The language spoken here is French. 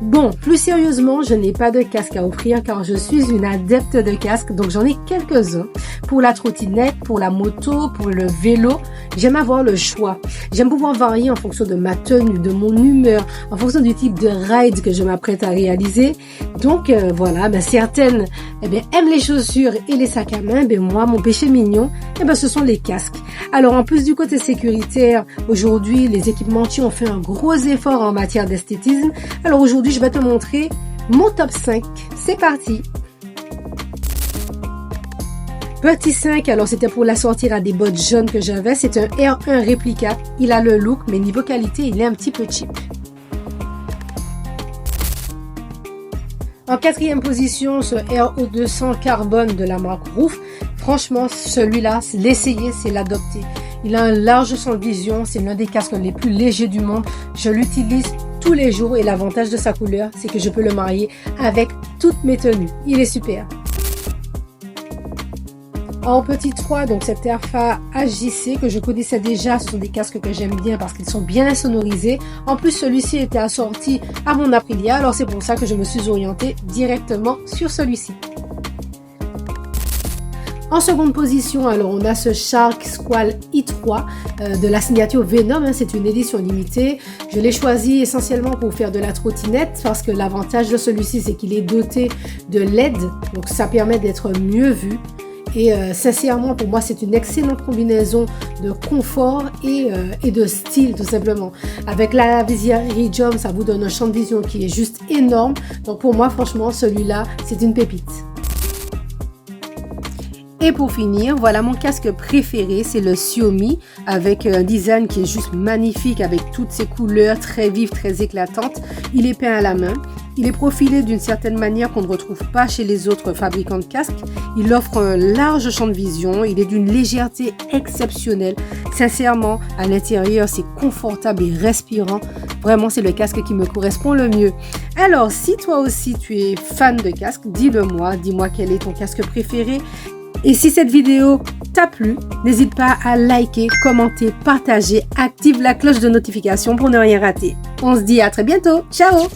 Bon, plus sérieusement, je n'ai pas de casque à offrir car je suis une adepte de casques, donc j'en ai quelques-uns. Pour la trottinette, pour la moto, pour le vélo, j'aime avoir le choix. J'aime pouvoir varier en fonction de ma tenue, de mon humeur, en fonction du type de ride que je m'apprête à réaliser. Donc voilà, certaines aiment les chaussures et les sacs à main, moi mon péché mignon, ce sont les casques. Alors en plus du côté sécuritaire, aujourd'hui les équipementiers ont fait un gros effort en matière d'esthétisme. Alors aujourd'hui je vais te montrer mon top 5. C'est parti! Petit 5, alors c'était pour l'assortir à des bottes jaunes que j'avais. C'est un R1 réplica. Il a le look, mais niveau qualité, il est un petit peu cheap. En quatrième position, ce RO200 carbone de la marque Roof. Franchement, celui-là, l'essayer, c'est l'adopter. Il a un large champ de vision. C'est l'un des casques les plus légers du monde. Je l'utilise tous les jours et l'avantage de sa couleur, c'est que je peux le marier avec toutes mes tenues. Il est super. En petit 3, donc cet Airfa HJC que je connaissais déjà, ce sont des casques que j'aime bien parce qu'ils sont bien insonorisés. En plus, celui-ci était assorti à mon Aprilia, alors c'est pour ça que je me suis orientée directement sur celui-ci. En seconde position, alors on a ce Shark Squall i3 de la signature Venom, c'est une édition limitée. Je l'ai choisi essentiellement pour faire de la trottinette parce que l'avantage de celui-ci, c'est qu'il est doté de LED, donc ça permet d'être mieux vu. Et sincèrement, pour moi, c'est une excellente combinaison de confort et de style, tout simplement. Avec la visière Iridium, ça vous donne un champ de vision qui est juste énorme. Donc pour moi, franchement, celui-là, c'est une pépite. Et pour finir, voilà mon casque préféré, c'est le Xiaomi avec un design qui est juste magnifique avec toutes ses couleurs très vives, très éclatantes. Il est peint à la main. Il est profilé d'une certaine manière qu'on ne retrouve pas chez les autres fabricants de casques. Il offre un large champ de vision. Il est d'une légèreté exceptionnelle. Sincèrement, à l'intérieur, c'est confortable et respirant. Vraiment, c'est le casque qui me correspond le mieux. Alors, si toi aussi tu es fan de casque, dis-le-moi. Dis-moi quel est ton casque préféré. Et si cette vidéo t'a plu, n'hésite pas à liker, commenter, partager, active la cloche de notification pour ne rien rater. On se dit à très bientôt. Ciao!